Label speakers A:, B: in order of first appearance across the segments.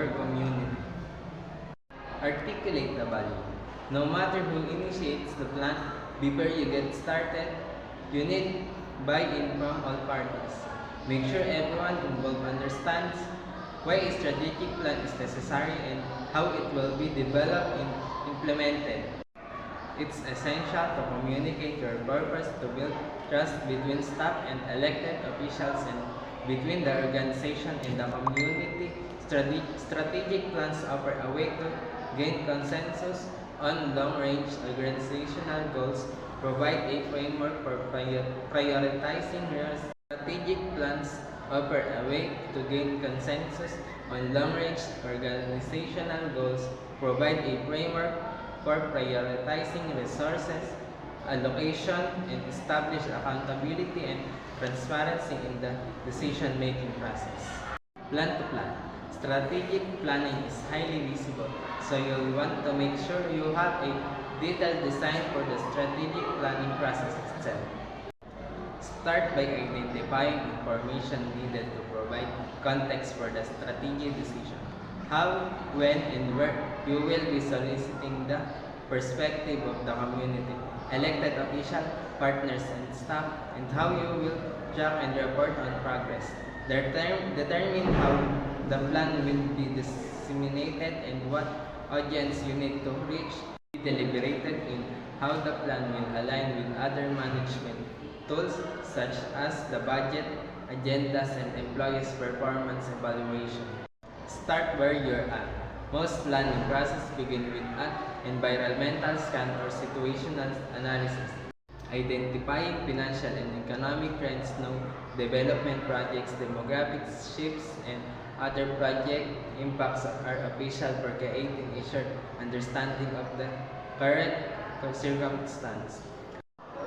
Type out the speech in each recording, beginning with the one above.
A: your community. Articulate the value. No matter who initiates the plan, before you get started, you need buy-in from all parties. Make sure everyone involved understands why a strategic plan is necessary and how it will be developed and implemented. It's essential to communicate your purpose to build trust between staff and elected officials and between the organization and the community. Strategic plans offer a way to gain consensus on long-range organizational goals, provide a framework for prioritizing your strategic plans, offer a way to gain consensus on long-range organizational goals, provide a framework for prioritizing resources, allocation, and establish accountability and transparency in the decision-making process. Plan to plan. Strategic planning is highly visible, so you'll want to make sure you have a detailed design for the strategic planning process itself. Start by identifying information needed to provide context for the strategic decision. How, when, and where you will be soliciting the perspective of the community, elected officials, partners, and staff, and how you will track and report on progress. Determine how the plan will be disseminated and what audience you need to reach. Be deliberated in how the plan will align with other management tools such as the budget, agendas, and employees' performance evaluation. Start where you're at. Most planning processes begin with an environmental scan or situational analysis. Identifying financial and economic trends, development projects, demographic shifts, and other project impacts are official for creating a shared understanding of the current circumstance.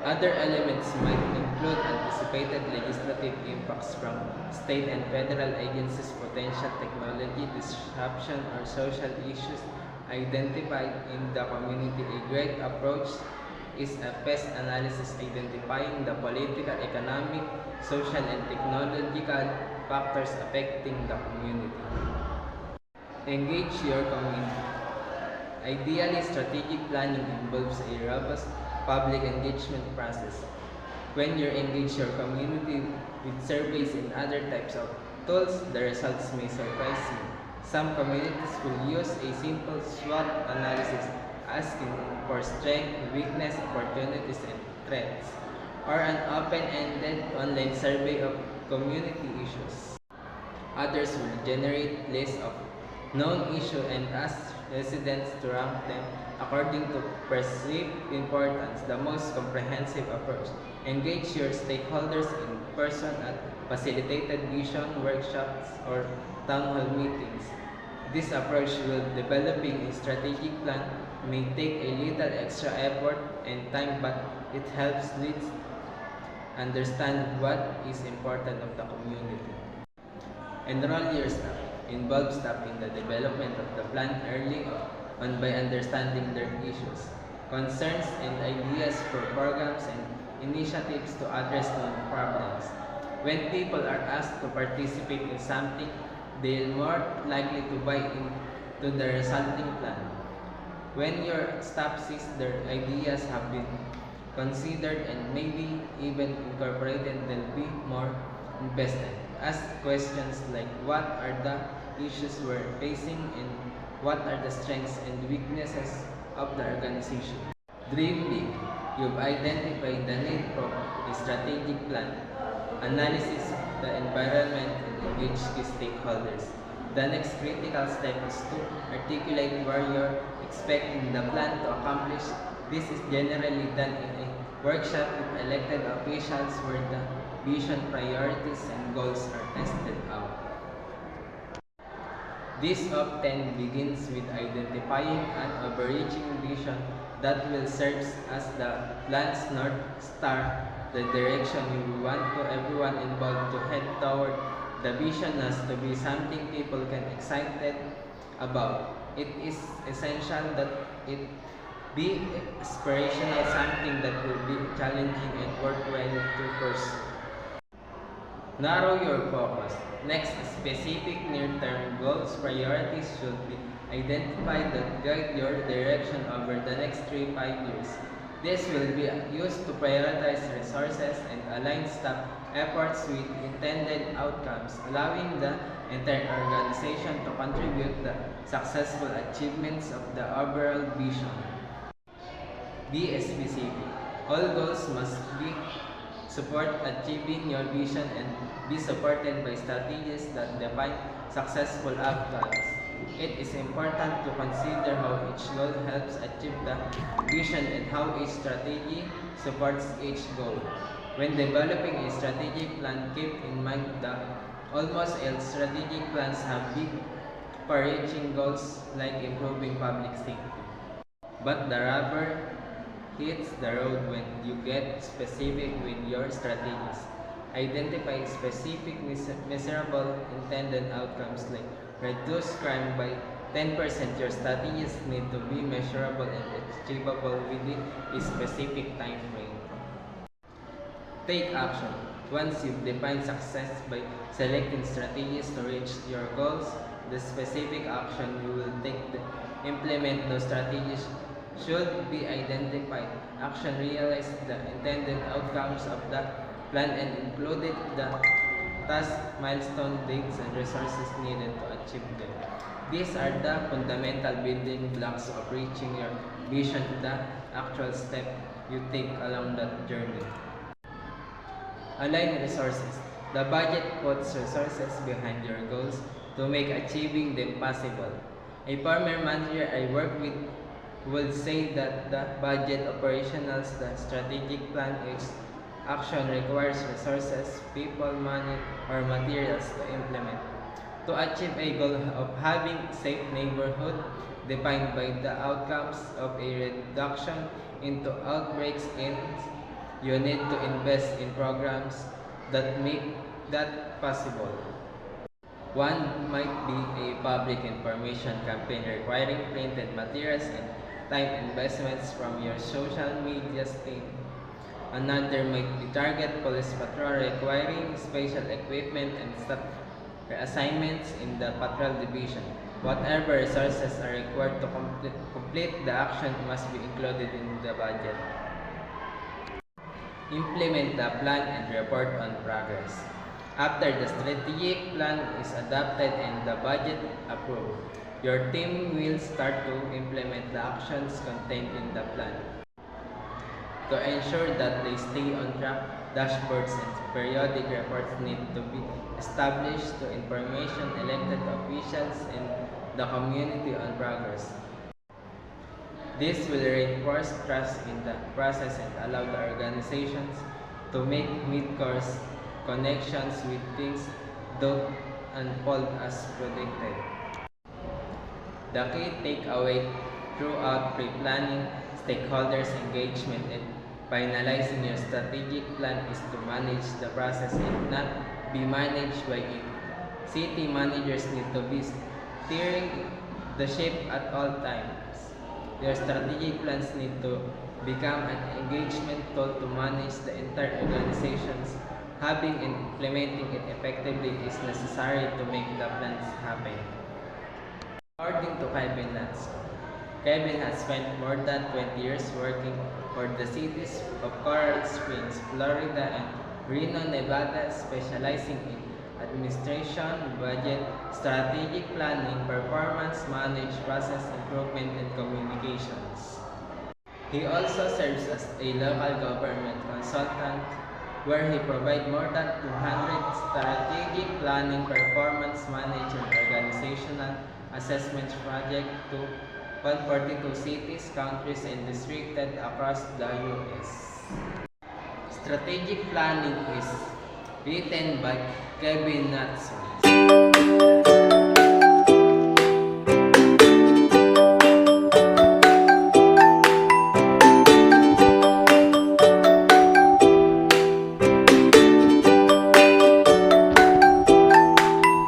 A: Other elements might include anticipated legislative impacts from state and federal agencies, potential technology disruption, or social issues identified in the community. A great approach is a PES analysis, identifying the political, economic, social, and technological factors affecting the community. Engage your community. Ideally, strategic planning involves a robust public engagement process. When you engage your community with surveys and other types of tools, the results may surprise you. Some communities will use a simple SWOT analysis, asking for strength, weakness, opportunities, and threats, or an open-ended online survey of community issues. Others will generate lists of known issues and ask residents to rank them according to perceived importance. The most comprehensive approach. Engage your stakeholders in person at facilitated vision workshops or town hall meetings. This approach will developing a strategic plan may take a little extra effort and time, but it helps leads understand what is important of the community. Enroll your staff. Involve staff in the development of the plan early on by understanding their issues, concerns, and ideas for programs and initiatives to address known problems. When people are asked to participate in something, they are more likely to buy into the resulting plan. When your staff sees their ideas have been considered and maybe even incorporated, they'll be more invested. Ask questions like what are the issues we're facing and what are the strengths and weaknesses of the organization. Dream big. You've identified the need for a strategic plan, analysis of the environment, and engage key stakeholders. The next critical step is to articulate where you're expecting the plan to accomplish. This is generally done in a workshop with elected officials where the vision, priorities, and goals are tested out. This often begins with identifying an overreaching vision that will serve as the plan's North Star, the direction you want to everyone involved to head toward. The vision has to be something people can excited about. It is essential that it be aspirational, something that will be challenging and worthwhile to pursue. Narrow your focus. Next, specific near-term goals, priorities should be identified that guide your direction over the next 3-5 years. This will be used to prioritize resources and align staff efforts with intended outcomes, allowing the entire organization to contribute the successful achievements of the overall vision. Be specific. All goals must be support achieving your vision and be supported by strategies that define successful outcomes. It is important to consider how each goal helps achieve the vision and how each strategy supports each goal. When developing a strategic plan, keep in mind that almost all strategic plans have big far-reaching goals like improving public safety. But the rubber hits the road when you get specific with your strategies. Identify specific measurable intended outcomes like reduce crime by 10%. Your strategies need to be measurable and achievable within a specific time frame. Take action. Once you've defined success by selecting strategies to reach your goals, the specific action you will take to implement those strategies should be identified. Action realized the intended outcomes of the plan and included the task, milestone, dates, and resources needed to achieve them. These are the fundamental building blocks of reaching your vision, the actual step you take along that journey. Align resources. The budget puts resources behind your goals to make achieving them possible. A former manager I work with will say that the budget operationals, the strategic plan, each action requires resources, people, money, or materials to implement. To achieve a goal of having safe neighborhood defined by the outcomes of a reduction into outbreaks ends, you need to invest in programs that make that possible. One might be a public information campaign requiring printed materials and time investments from your social media team. Another might be target police patrol requiring special equipment and staff assignments in the patrol division. Whatever resources are required to complete the action must be included in the budget. Implement the plan and report on progress. After the strategic plan is adopted and the budget approved, your team will start to implement the actions contained in the plan. To ensure that they stay on track, dashboards and periodic reports need to be established to information elected officials and the community on progress. This will reinforce trust in the process and allow the organizations to make mid-course connections with things don't unfold as predicted. The key takeaway throughout pre-planning, stakeholders engagement, and finalizing your strategic plan is to manage the process and not be managed by it. City managers need to be steering the ship at all times. Your strategic plans need to become an engagement tool to manage the entire organizations. Having and implementing it effectively is necessary to make the plans happen. According to Kevin Natson, Kevin has spent more than 20 years working for the cities of Coral Springs, Florida and Reno, Nevada, specializing in administration, budget, strategic planning, performance management, process improvement, and communications. He also serves as a local government consultant where he provides more than 200 strategic planning, performance management, organizational assessment projects to 142 cities, countries, and districts across the U.S. Strategic planning is written by Kevin Natson.